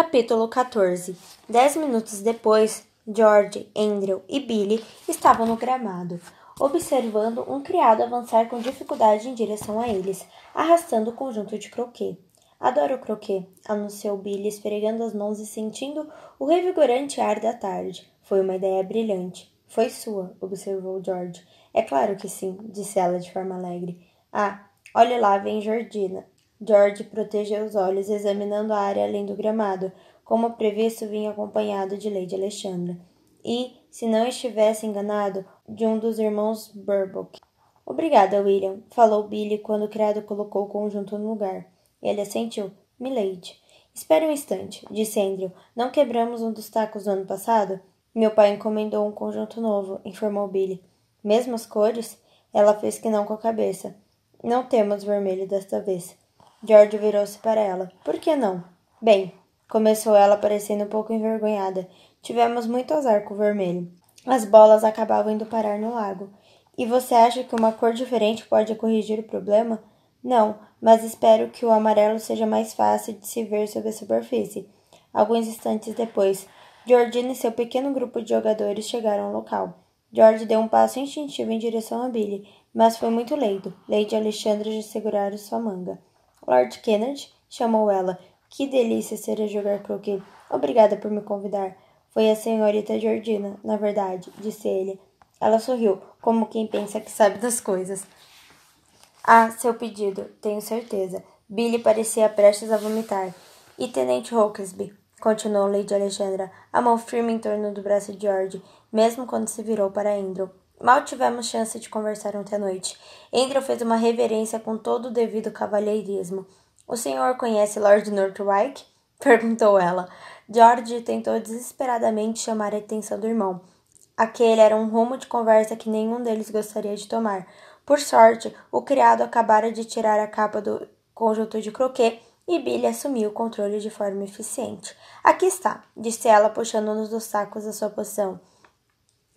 Capítulo 14. 10 minutos depois, George, Andrew e Billy estavam no gramado, observando um criado avançar com dificuldade em direção a eles, arrastando o conjunto de croquet. Adoro croquet, anunciou Billy, esfregando as mãos e sentindo o revigorante ar da tarde. Foi uma ideia brilhante. Foi sua, observou George. É claro que sim, disse ela de forma alegre. Ah, olhe lá, vem Georgina. George protegeu os olhos, examinando a área além do gramado. Como previsto, vinha acompanhado de Lady Alexandra. E, se não estivesse enganado, de um dos irmãos Burbock. Obrigada, William, falou Billy quando o criado colocou o conjunto no lugar. Ele assentiu. Milady. Espere um instante, disse Andrew. Não quebramos um dos tacos do ano passado? Meu pai encomendou um conjunto novo, informou Billy. Mesmas cores? Ela fez que não com a cabeça. Não temos vermelho desta vez. George virou-se para ela. Por que não? Bem, começou ela parecendo um pouco envergonhada. Tivemos muito azar com o vermelho. As bolas acabavam indo parar no lago. E você acha que uma cor diferente pode corrigir o problema? Não, mas espero que o amarelo seja mais fácil de se ver sob a superfície. Alguns instantes depois, Georgina e seu pequeno grupo de jogadores chegaram ao local. George deu um passo instintivo em direção a Billy, mas foi muito lento. Lady Alexandra de segurar sua manga. Lord Kennedy, chamou ela. Que delícia seria jogar croquet. Obrigada por me convidar. Foi a senhorita Georgina, na verdade, disse ele. Ela sorriu, como quem pensa que sabe das coisas. Ah, seu pedido, tenho certeza. Billy parecia prestes a vomitar. E Tenente Hawksby, continuou Lady Alexandra, a mão firme em torno do braço de George, mesmo quando se virou para Andrew. Mal tivemos chance de conversar ontem à noite. Andrew fez uma reverência com todo o devido cavalheirismo. O senhor conhece Lord Northwick? Perguntou ela. George tentou desesperadamente chamar a atenção do irmão. Aquele era um rumo de conversa que nenhum deles gostaria de tomar. Por sorte, o criado acabara de tirar a capa do conjunto de croquet e Billy assumiu o controle de forma eficiente. Aqui está, disse ela, puxando um dos sacos da sua poção.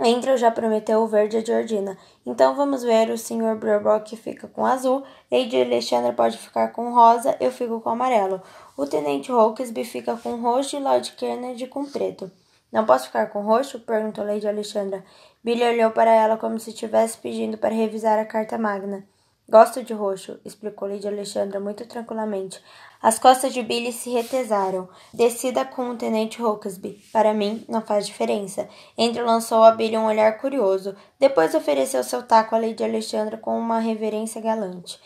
Andrew já prometeu o verde a Georgina. Então vamos ver, o Sr. Burbock fica com azul, Lady Alexandra pode ficar com rosa, eu fico com amarelo. O Tenente Hawksby fica com roxo e Lord Kennedy com preto. Não posso ficar com roxo? Perguntou Lady Alexandra. Billy olhou para ela como se estivesse pedindo para revisar a carta magna. Gosto de roxo, explicou Lady Alexandra muito tranquilamente. As costas de Billy se retesaram. Decida com o Tenente Hawksby. Para mim, não faz diferença. Andrew lançou a Billy um olhar curioso. Depois ofereceu seu taco a Lady Alexandra com uma reverência galante.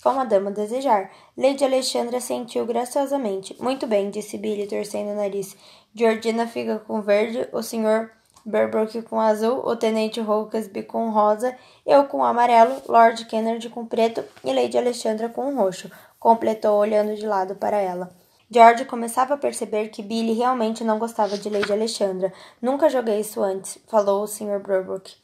Como a dama desejar. Lady Alexandra assentiu graciosamente. Muito bem, disse Billy, torcendo o nariz. Georgina fica com verde, o Sr. Burbock com azul, o Tenente Hawksby com rosa, eu com amarelo, Lord Kennedy com preto e Lady Alexandra com roxo, completou olhando de lado para ela. George começava a perceber que Billy realmente não gostava de Lady Alexandra. Nunca joguei isso antes, falou o Sr. Burbock.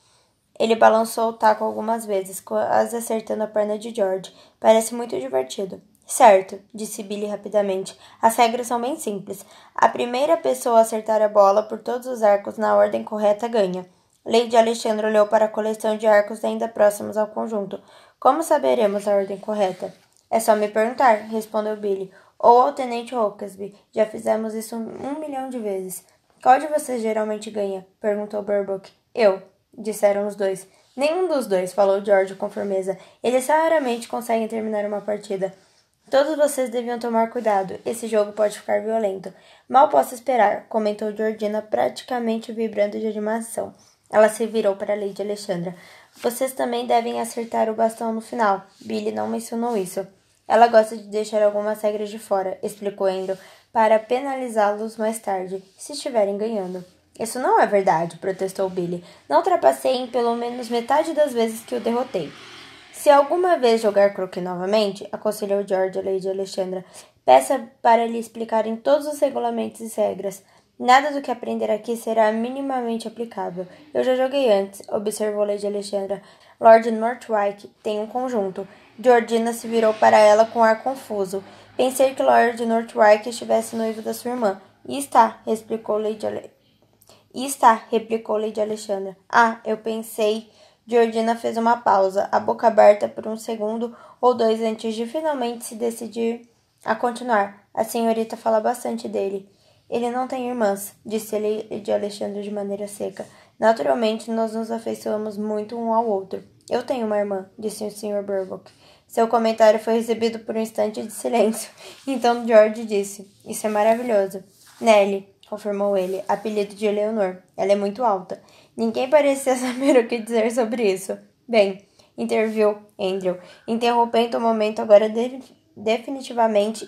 Ele balançou o taco algumas vezes, quase acertando a perna de George. Parece muito divertido. Certo, disse Billy rapidamente. As regras são bem simples. A primeira pessoa a acertar a bola por todos os arcos na ordem correta ganha. Lady Alexandra olhou para a coleção de arcos ainda próximos ao conjunto. Como saberemos a ordem correta? É só me perguntar, respondeu Billy. Ou ao Tenente Hawksby. Já fizemos isso 1.000.000 de vezes. Qual de vocês geralmente ganha? Perguntou Burbock. Eu, disseram os dois. Nenhum dos dois, falou George com firmeza. Eles raramente conseguem terminar uma partida. Todos vocês deviam tomar cuidado. Esse jogo pode ficar violento. Mal posso esperar, comentou Georgina, praticamente vibrando de animação. Ela se virou para Lady Alexandra. Vocês também devem acertar o bastão no final. Billy não mencionou isso. Ela gosta de deixar algumas regras de fora, explicou Andrew, para penalizá-los mais tarde, se estiverem ganhando. Isso não é verdade, protestou Billy. Não ultrapassei em pelo menos metade das vezes que o derrotei. Se alguma vez jogar croquet novamente, aconselhou George a Lady Alexandra, peça para lhe explicarem todos os regulamentos e regras. Nada do que aprender aqui será minimamente aplicável. Eu já joguei antes, observou Lady Alexandra. Lord Northwick tem um conjunto. Georgina se virou para ela com ar confuso. Pensei que Lord Northwick estivesse noivo da sua irmã. E está, replicou Lady Alexandra. Ah, eu pensei... Georgina fez uma pausa, a boca aberta por um segundo ou dois antes de finalmente se decidir a continuar. A senhorita fala bastante dele. Ele não tem irmãs, disse Lady Alexandra de maneira seca. Naturalmente, nós nos afeiçoamos muito um ao outro. Eu tenho uma irmã, disse o Sr. Burbank. Seu comentário foi recebido por um instante de silêncio. Então George disse, isso é maravilhoso. Nellie, confirmou ele, apelido de Eleanor. Ela é muito alta. Ninguém parecia saber o que dizer sobre isso. Bem, interviu Andrew, interrompendo o momento agora definitivamente...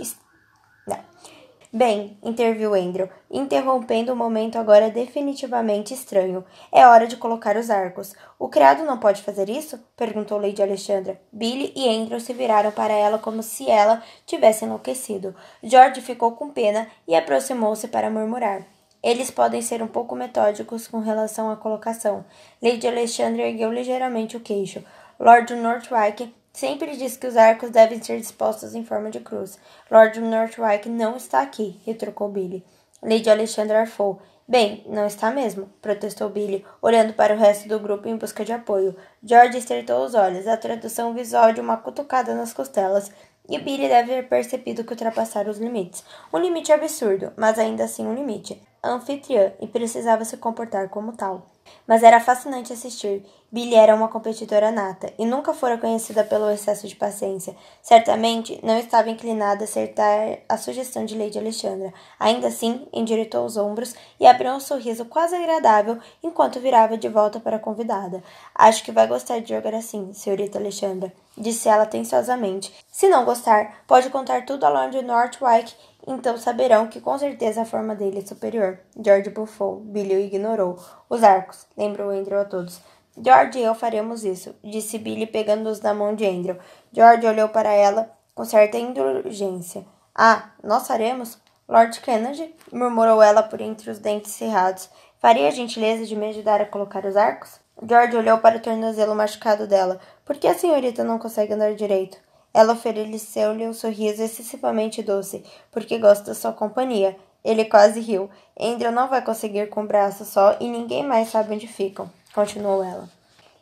Bem, interviu Andrew, interrompendo o momento agora definitivamente estranho. É hora de colocar os arcos. O criado não pode fazer isso? Perguntou Lady Alexandra. Billy e Andrew se viraram para ela como se ela tivesse enlouquecido. George ficou com pena e aproximou-se para murmurar. Eles podem ser um pouco metódicos com relação à colocação. Lady Alexandra ergueu ligeiramente o queixo. Lord Northwick sempre diz que os arcos devem ser dispostos em forma de cruz. Lord Northwick não está aqui, retrucou Billy. Lady Alexandra arfou. Bem, não está mesmo, protestou Billy, olhando para o resto do grupo em busca de apoio. George estreitou os olhos, a tradução visual de uma cutucada nas costelas, e Billy deve ter percebido que ultrapassara os limites. Um limite absurdo, mas ainda assim um limite. Anfitriã, e precisava se comportar como tal. Mas era fascinante assistir. Billy era uma competidora nata e nunca fora conhecida pelo excesso de paciência. Certamente não estava inclinada a acertar a sugestão de Lady Alexandra. Ainda assim, endireitou os ombros e abriu um sorriso quase agradável enquanto virava de volta para a convidada. Acho que vai gostar de jogar assim, senhorita Alexandra, disse ela atenciosamente. Se não gostar, pode contar tudo a Lord Northwick. Então saberão que com certeza a forma dele é superior. George bufou. Billy o ignorou. Os arcos, lembrou Andrew a todos. George e eu faremos isso, disse Billy pegando-os da mão de Andrew. George olhou para ela com certa indulgência. Ah, nós faremos? Lord Kennedy, murmurou ela por entre os dentes cerrados. Faria a gentileza de me ajudar a colocar os arcos? George olhou para o tornozelo machucado dela. Por que a senhorita não consegue andar direito? Ela ofereceu-lhe um sorriso excessivamente doce, porque gosta da sua companhia. Ele quase riu. Andrew não vai conseguir com o braço só e ninguém mais sabe onde ficam, continuou ela.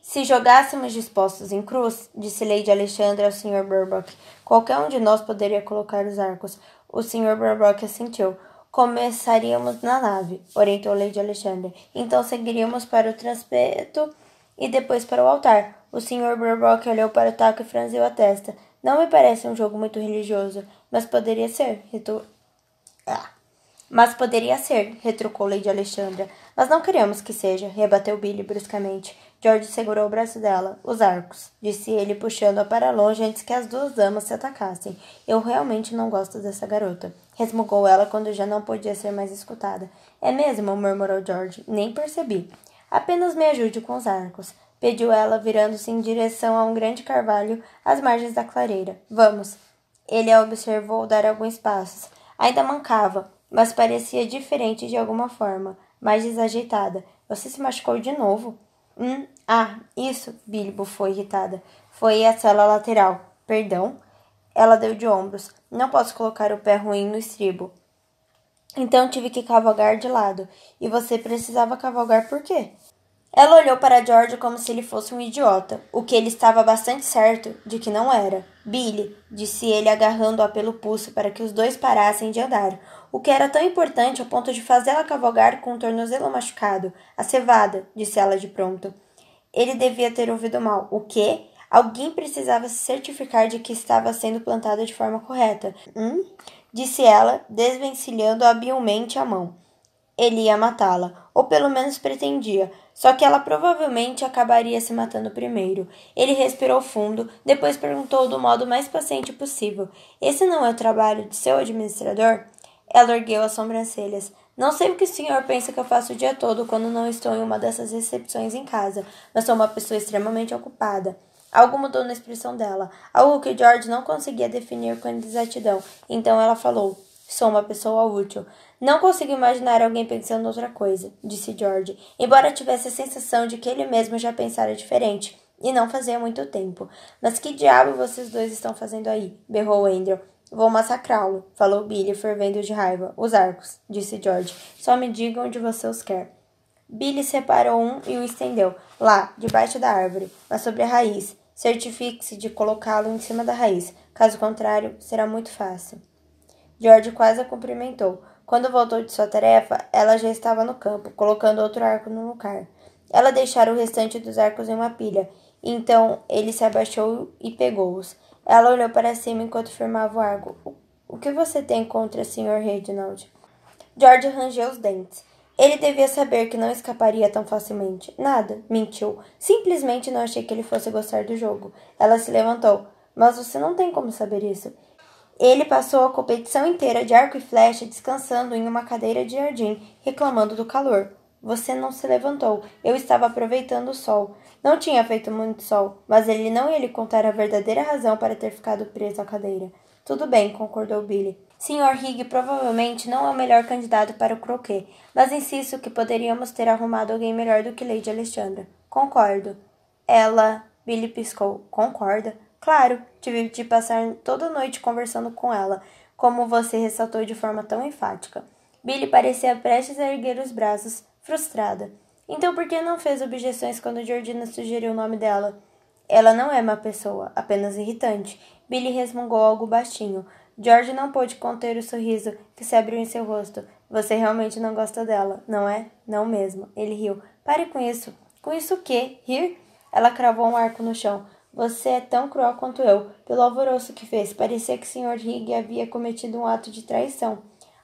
Se jogássemos dispostos em cruz, disse Lady Alexandra ao Sr. Burbank, qualquer um de nós poderia colocar os arcos. O Sr. Burbank assentiu. Começaríamos na nave, orientou Lady Alexandra. Então seguiríamos para o transepto e depois para o altar. O Sr. Burbank olhou para o taco e franziu a testa. Não me parece um jogo muito religioso, mas poderia ser, retrucou Lady Alexandra. Nós não queremos que seja, rebateu Billy bruscamente. George segurou o braço dela. Os arcos, disse ele, puxando-a para longe antes que as duas damas se atacassem. Eu realmente não gosto dessa garota, resmungou ela quando já não podia ser mais escutada. É mesmo, murmurou George. Nem percebi. Apenas me ajude com os arcos, pediu ela, virando-se em direção a um grande carvalho às margens da clareira. Vamos. Ele a observou dar alguns passos. Ainda mancava, mas parecia diferente de alguma forma, mais desajeitada. Você se machucou de novo? Isso, Billy bufou irritada. Foi a cela lateral. Perdão? Ela deu de ombros. Não posso colocar o pé ruim no estribo. Então tive que cavalgar de lado. E você precisava cavalgar por quê? Ela olhou para George como se ele fosse um idiota, o que ele estava bastante certo de que não era. Billy, disse ele agarrando-a pelo pulso para que os dois parassem de andar. O que era tão importante ao ponto de fazê-la cavalgar com o tornozelo machucado? A cevada, disse ela de pronto. Ele devia ter ouvido mal. O quê? Alguém precisava se certificar de que estava sendo plantada de forma correta. Disse ela, desvencilhando habilmente a mão. Ele ia matá-la, ou pelo menos pretendia, só que ela provavelmente acabaria se matando primeiro. Ele respirou fundo, depois perguntou do modo mais paciente possível. Esse não é o trabalho de seu administrador? Ela ergueu as sobrancelhas. Não sei o que o senhor pensa que eu faço o dia todo quando não estou em uma dessas recepções em casa, mas sou uma pessoa extremamente ocupada. Algo mudou na expressão dela, algo que George não conseguia definir com exatidão. Então ela falou, sou uma pessoa útil. Não consigo imaginar alguém pensando outra coisa, disse George, embora tivesse a sensação de que ele mesmo já pensara diferente, e não fazia muito tempo. Mas que diabo vocês dois estão fazendo aí? Berrou Andrew. Vou massacrá-lo, falou Billy, fervendo de raiva. Os arcos, disse George. Só me digam onde você os quer. Billy separou um e o estendeu. Lá, debaixo da árvore, mas sobre a raiz. Certifique-se de colocá-lo em cima da raiz. Caso contrário, será muito fácil. George quase a cumprimentou. Quando voltou de sua tarefa, ela já estava no campo, colocando outro arco no lugar. Ela deixara o restante dos arcos em uma pilha. Então ele se abaixou e pegou-os. Ela olhou para cima enquanto firmava o arco. O que você tem contra Sr. Reginald? George rangeu os dentes. Ele devia saber que não escaparia tão facilmente. Nada, mentiu. Simplesmente não achei que ele fosse gostar do jogo. Ela se levantou. Mas você não tem como saber isso. Ele passou a competição inteira de arco e flecha descansando em uma cadeira de jardim, reclamando do calor. Você não se levantou. Eu estava aproveitando o sol. Não tinha feito muito sol, mas ele não ia lhe contar a verdadeira razão para ter ficado preso à cadeira. Tudo bem, concordou Billy. Sr. Higg provavelmente não é o melhor candidato para o croquet, mas insisto que poderíamos ter arrumado alguém melhor do que Lady Alexandra. Concordo. Billy piscou. Concorda? Claro, tive de passar toda a noite conversando com ela, como você ressaltou de forma tão enfática. Billy parecia prestes a erguer os braços, frustrada. Então por que não fez objeções quando Georgina sugeriu o nome dela? Ela não é má pessoa, apenas irritante. Billy resmungou algo baixinho. George não pôde conter o sorriso que se abriu em seu rosto. Você realmente não gosta dela, não é? Não mesmo. Ele riu. Pare com isso. Com isso o quê? Rir? Ela cravou um arco no chão. Você é tão cruel quanto eu. Pelo alvoroço que fez, parecia que Sr. Higg havia cometido um ato de traição.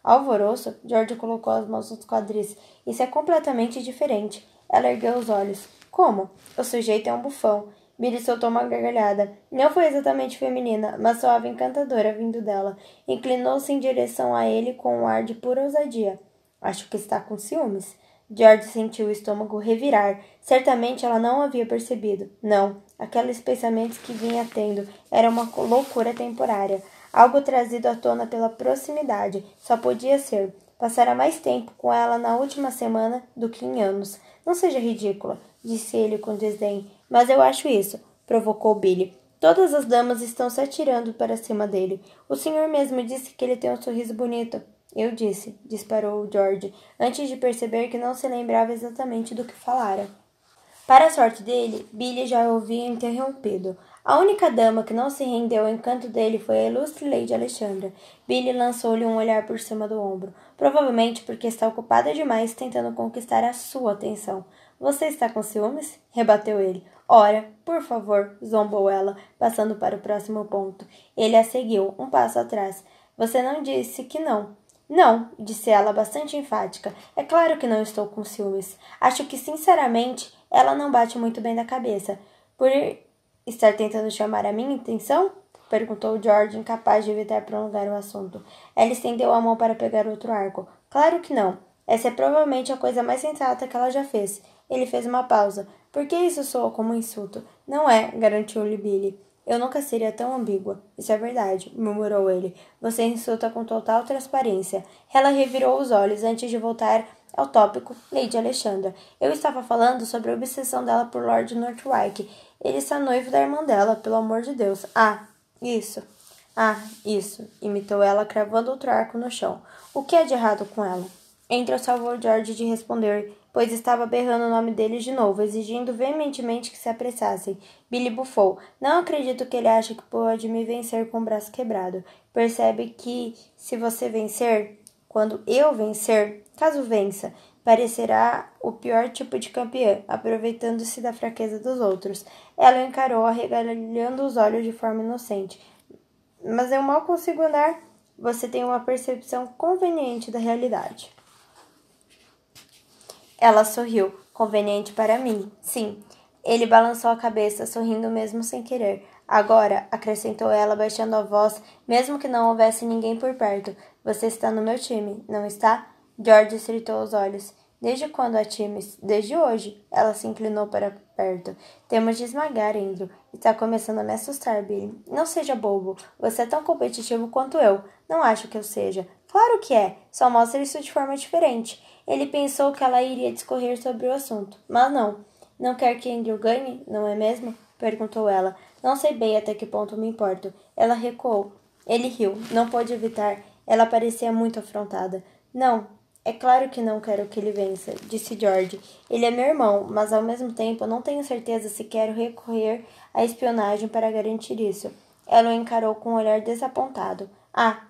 Alvoroço? George colocou as mãos nos quadris. Isso é completamente diferente. Ela ergueu os olhos. Como? O sujeito é um bufão. Billy soltou uma gargalhada. Não foi exatamente feminina, mas soava encantadora vindo dela. Inclinou-se em direção a ele com um ar de pura ousadia. Acho que está com ciúmes. George sentiu o estômago revirar. Certamente ela não havia percebido. Não, aqueles pensamentos que vinha tendo era uma loucura temporária. Algo trazido à tona pela proximidade. Só podia ser. Passara mais tempo com ela na última semana do que em anos. Não seja ridícula, disse ele com desdém. Mas eu acho isso, provocou Billy. Todas as damas estão se atirando para cima dele. O senhor mesmo disse que ele tem um sorriso bonito. Eu disse, disparou George, antes de perceber que não se lembrava exatamente do que falara. Para a sorte dele, Billy já o havia interrompido. A única dama que não se rendeu ao encanto dele foi a ilustre Lady Alexandra. Billy lançou-lhe um olhar por cima do ombro, provavelmente porque está ocupada demais tentando conquistar a sua atenção. Você está com ciúmes? Rebateu ele. Ora, por favor, zombou ela, passando para o próximo ponto. Ele a seguiu, um passo atrás. Você não disse que não. Não, disse ela bastante enfática. É claro que não estou com ciúmes. Acho que, sinceramente, ela não bate muito bem da cabeça. Por estar tentando chamar a minha atenção? Perguntou George, incapaz de evitar prolongar o assunto. Ela estendeu a mão para pegar outro arco. Claro que não. Essa é provavelmente a coisa mais sensata que ela já fez. Ele fez uma pausa. Por que isso soa como um insulto? Não é, garantiu-lhe Billy. Eu nunca seria tão ambígua. Isso é verdade, murmurou ele. Você insulta com total transparência. Ela revirou os olhos antes de voltar ao tópico Lady Alexandra. Eu estava falando sobre a obsessão dela por Lord Northwick. Ele está noivo da irmã dela, pelo amor de Deus. Isso, imitou ela, cravando outro arco no chão. O que é de errado com ela? Andrew salvou George de responder, pois estava berrando o nome dele de novo, exigindo veementemente que se apressassem. Billy bufou. Não acredito que ele ache que pode me vencer com o braço quebrado. Percebe que, se você vencer, quando eu vencer, caso vença, parecerá o pior tipo de campeã, aproveitando-se da fraqueza dos outros. Ela o encarou, arregalhando os olhos de forma inocente. Mas eu mal consigo andar. Você tem uma percepção conveniente da realidade. Ela sorriu. Conveniente para mim, sim. Ele balançou a cabeça, sorrindo mesmo sem querer. Agora, acrescentou ela, baixando a voz, mesmo que não houvesse ninguém por perto. Você está no meu time, não está? George estreitou os olhos. Desde quando há times? Desde hoje. Ela se inclinou para perto. Temos de esmagar, Andrew. Está começando a me assustar, Billy. Não seja bobo. Você é tão competitivo quanto eu. Não acho que eu seja. Claro que é. Só mostra isso de forma diferente. Ele pensou que ela iria discorrer sobre o assunto. Mas não. Não quer que Andrew ganhe, não é mesmo? Perguntou ela. Não sei bem até que ponto me importo. Ela recuou. Ele riu. Não pôde evitar. Ela parecia muito afrontada. Não. É claro que não quero que ele vença, disse George. Ele é meu irmão, mas ao mesmo tempo não tenho certeza se quero recorrer à espionagem para garantir isso. Ela o encarou com um olhar desapontado.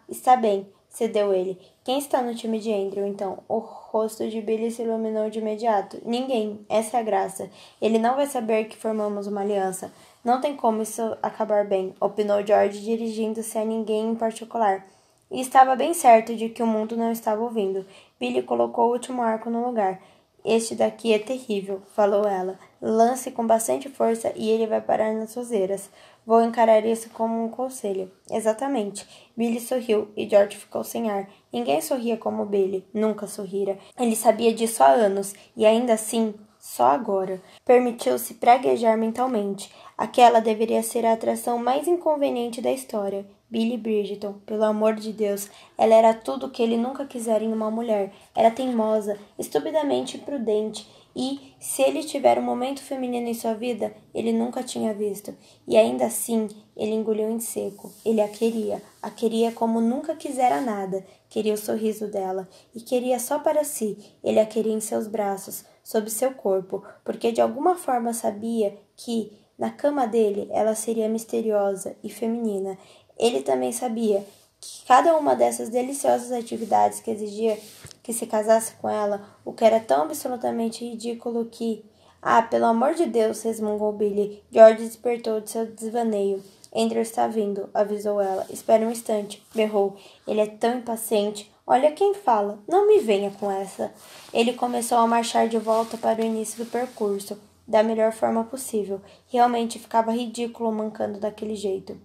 Está bem. cedeu ele. Quem está no time de Andrew, então? O rosto de Billy se iluminou de imediato. Ninguém. Essa é a graça. Ele não vai saber que formamos uma aliança. Não tem como isso acabar bem, opinou George, dirigindo-se a ninguém em particular. E estava bem certo de que o mundo não estava ouvindo. Billy colocou o último arco no lugar. Este daqui é terrível, falou ela. Lance com bastante força e ele vai parar nas suzeiras. Vou encarar isso como um conselho. Exatamente. Billy sorriu e George ficou sem ar. Ninguém sorria como Billy. Nunca sorrira. Ele sabia disso há anos e ainda assim, só agora, permitiu-se praguejar mentalmente. Aquela deveria ser a atração mais inconveniente da história. Billy Bridgeton, pelo amor de Deus, ela era tudo o que ele nunca quisera em uma mulher. Era teimosa, estupidamente imprudente e, se ele tiver um momento feminino em sua vida, ele nunca tinha visto. E ainda assim, ele engoliu em seco. Ele a queria como nunca quisera nada. Queria o sorriso dela e queria só para si. Ele a queria em seus braços, sob seu corpo, porque de alguma forma sabia que, na cama dele, ela seria misteriosa e feminina. Ele também sabia que cada uma dessas deliciosas atividades que exigia que se casasse com ela, o que era tão absolutamente ridículo que... Ah, pelo amor de Deus, resmungou Billy. George despertou de seu desvaneio. Andrew está vindo, avisou ela. Espere um instante, berrou. Ele é tão impaciente. Olha quem fala. Não me venha com essa. Ele começou a marchar de volta para o início do percurso, da melhor forma possível. Realmente ficava ridículo mancando daquele jeito.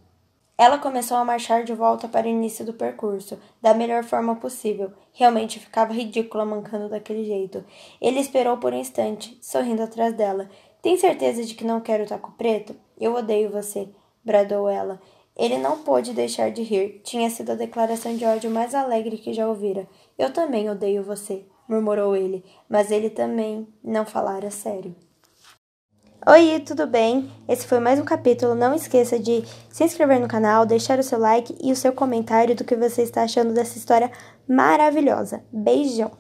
Ela começou a marchar de volta para o início do percurso, da melhor forma possível. Realmente ficava ridícula mancando daquele jeito. Ele esperou por um instante, sorrindo atrás dela. Tem certeza de que não quero o taco preto? Eu odeio você, bradou ela. Ele não pôde deixar de rir. Tinha sido a declaração de ódio mais alegre que já ouvira. Eu também odeio você, murmurou ele, mas ele também não falara sério. Oi, tudo bem? Esse foi mais um capítulo. Não esqueça de se inscrever no canal, deixar o seu like e o seu comentário do que você está achando dessa história maravilhosa. Beijão!